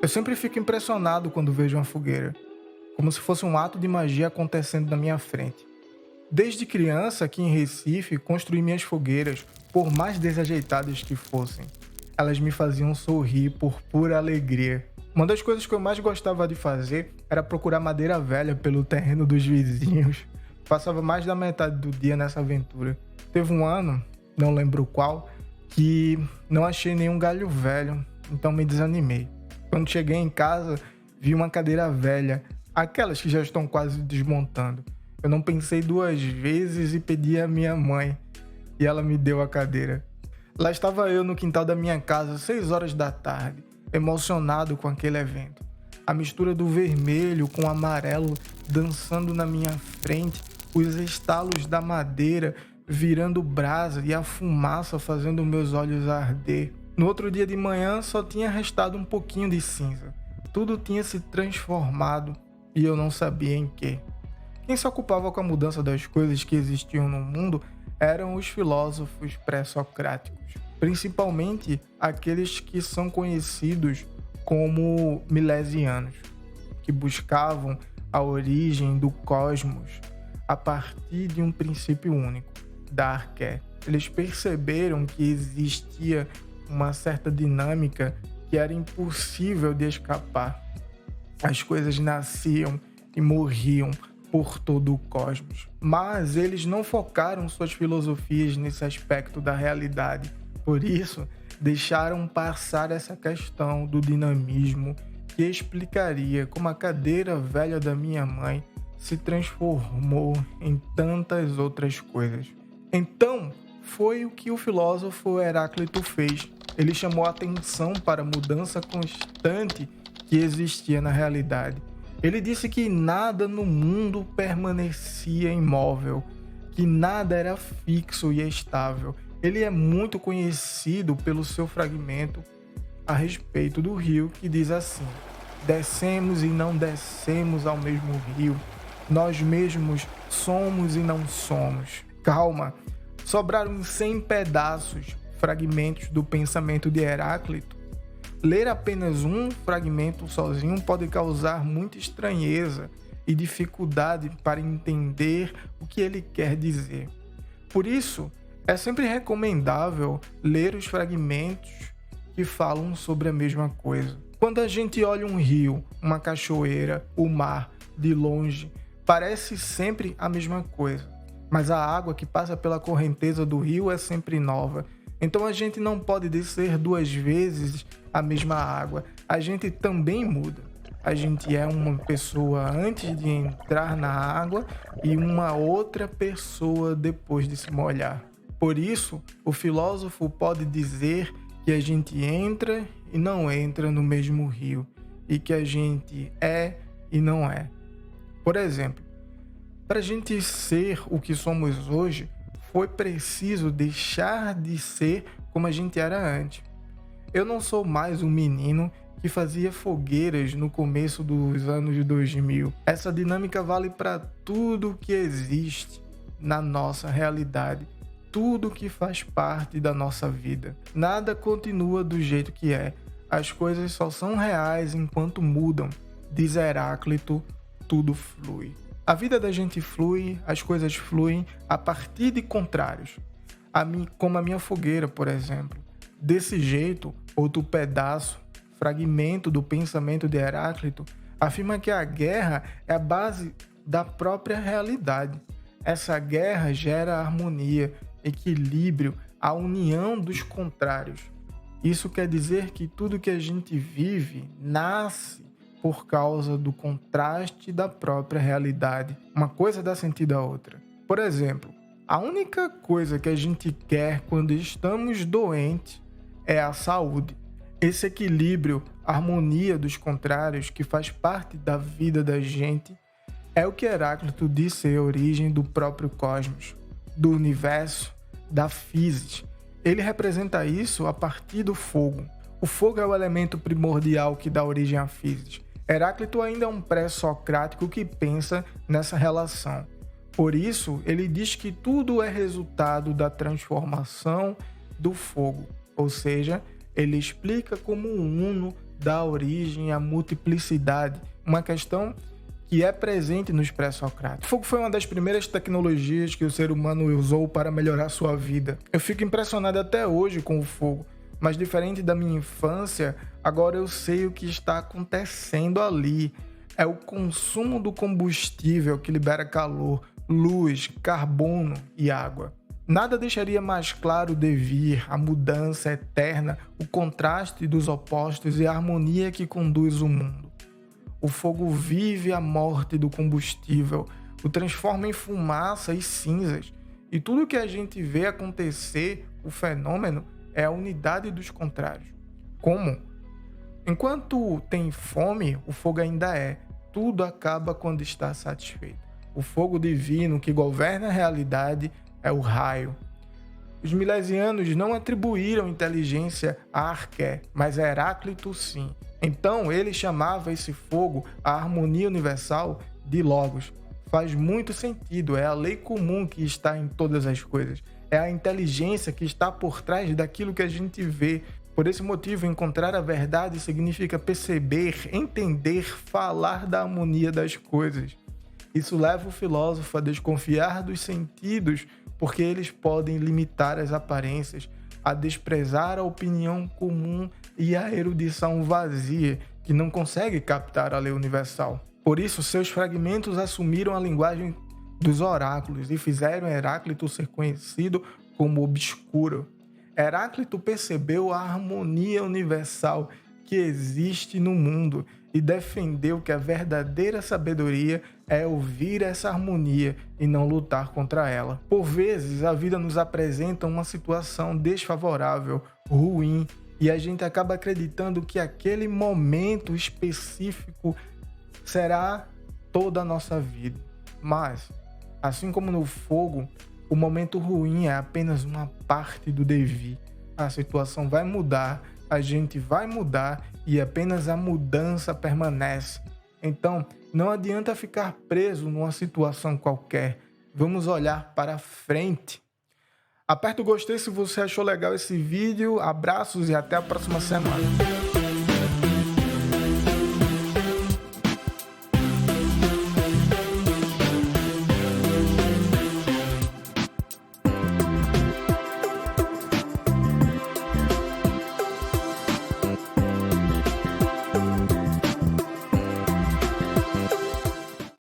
Eu sempre fico impressionado quando vejo uma fogueira, como se fosse um ato de magia acontecendo na minha frente. Desde criança, aqui em Recife, construí minhas fogueiras, por mais desajeitadas que fossem. Elas me faziam sorrir por pura alegria. Uma das coisas que eu mais gostava de fazer era procurar madeira velha pelo terreno dos vizinhos. Passava mais da metade do dia nessa aventura. Teve um ano, não lembro qual, que não achei nenhum galho velho, então me desanimei. Quando cheguei em casa, vi uma cadeira velha, aquelas que já estão quase desmontando. Eu não pensei duas vezes e pedi à minha mãe, e ela me deu a cadeira. Lá estava eu no quintal da minha casa, 6 horas da tarde, emocionado com aquele evento. A mistura do vermelho com o amarelo dançando na minha frente, os estalos da madeira virando brasa e a fumaça fazendo meus olhos arder. No outro dia de manhã só tinha restado um pouquinho de cinza. Tudo tinha se transformado e eu não sabia em quê. Quem se ocupava com a mudança das coisas que existiam no mundo eram os filósofos pré-socráticos, principalmente aqueles que são conhecidos como milesianos, que buscavam a origem do cosmos a partir de um princípio único, da arqué. Eles perceberam que existia uma certa dinâmica que era impossível de escapar. As coisas nasciam e morriam por todo o cosmos. Mas eles não focaram suas filosofias nesse aspecto da realidade. Por isso, deixaram passar essa questão do dinamismo que explicaria como a cadeira velha da minha mãe se transformou em tantas outras coisas. Então, foi o que o filósofo Heráclito fez. Ele chamou a atenção para a mudança constante que existia na realidade. Ele disse que nada no mundo permanecia imóvel, que nada era fixo e estável. Ele é muito conhecido pelo seu fragmento a respeito do rio, que diz assim: descemos e não descemos ao mesmo rio, nós mesmos somos e não somos. Calma, sobraram 100 pedaços, fragmentos do pensamento de Heráclito. Ler apenas um fragmento sozinho pode causar muita estranheza e dificuldade para entender o que ele quer dizer. Por isso, é sempre recomendável ler os fragmentos que falam sobre a mesma coisa. Quando a gente olha um rio, uma cachoeira, o mar, de longe, parece sempre a mesma coisa, mas a água que passa pela correnteza do rio é sempre nova. Então a gente não pode descer 2 vezes a mesma água. A gente também muda. A gente é uma pessoa antes de entrar na água e uma outra pessoa depois de se molhar. Por isso, o filósofo pode dizer que a gente entra e não entra no mesmo rio, e que a gente é e não é. Por exemplo, para a gente ser o que somos hoje, foi preciso deixar de ser como a gente era antes. Eu não sou mais um menino que fazia fogueiras no começo dos anos 2000. Essa dinâmica vale para tudo que existe na nossa realidade, tudo que faz parte da nossa vida. Nada continua do jeito que é. As coisas só são reais enquanto mudam. Diz Heráclito, tudo flui. A vida da gente flui, as coisas fluem a partir de contrários. Como a minha fogueira, por exemplo. Desse jeito, outro pedaço, fragmento do pensamento de Heráclito, afirma que a guerra é a base da própria realidade. Essa guerra gera harmonia, equilíbrio, a união dos contrários. Isso quer dizer que tudo que a gente vive nasce por causa do contraste da própria realidade. Uma coisa dá sentido à outra. Por exemplo, a única coisa que a gente quer quando estamos doentes é a saúde. Esse equilíbrio, harmonia dos contrários que faz parte da vida da gente é o que Heráclito disse ser a origem do próprio cosmos, do universo, da física. Ele representa isso a partir do fogo. O fogo é o elemento primordial que dá origem à física. Heráclito ainda é um pré-socrático que pensa nessa relação. Por isso, ele diz que tudo é resultado da transformação do fogo, ou seja, ele explica como o Uno dá origem à multiplicidade, uma questão que é presente nos pré-socráticos. O fogo foi uma das primeiras tecnologias que o ser humano usou para melhorar sua vida. Eu fico impressionado até hoje com o fogo, mas diferente da minha infância, agora eu sei o que está acontecendo ali. É o consumo do combustível que libera calor, luz, carbono e água. Nada deixaria mais claro o devir, a mudança eterna, o contraste dos opostos e a harmonia que conduz o mundo. O fogo vive a morte do combustível, o transforma em fumaça e cinzas. E tudo que a gente vê acontecer, o fenômeno, é a unidade dos contrários. Como? Enquanto tem fome, o fogo ainda é. Tudo acaba quando está satisfeito. O fogo divino que governa a realidade é o raio. Os milesianos não atribuíram inteligência a Arqué, mas a Heráclito sim. Então ele chamava esse fogo, a harmonia universal, de Logos. Faz muito sentido, é a lei comum que está em todas as coisas. É a inteligência que está por trás daquilo que a gente vê. Por esse motivo, encontrar a verdade significa perceber, entender, falar da harmonia das coisas. Isso leva o filósofo a desconfiar dos sentidos, porque eles podem limitar as aparências, a desprezar a opinião comum e a erudição vazia, que não consegue captar a lei universal. Por isso, seus fragmentos assumiram a linguagem dos oráculos e fizeram Heráclito ser conhecido como obscuro. Heráclito percebeu a harmonia universal que existe no mundo e defendeu que a verdadeira sabedoria é ouvir essa harmonia e não lutar contra ela. Por vezes, a vida nos apresenta uma situação desfavorável, ruim, e a gente acaba acreditando que aquele momento específico será toda a nossa vida. Mas, assim como no fogo, o momento ruim é apenas uma parte do devir. A situação vai mudar, a gente vai mudar e apenas a mudança permanece. Então, não adianta ficar preso numa situação qualquer. Vamos olhar para frente. Aperta o gostei se você achou legal esse vídeo. Abraços e até a próxima semana.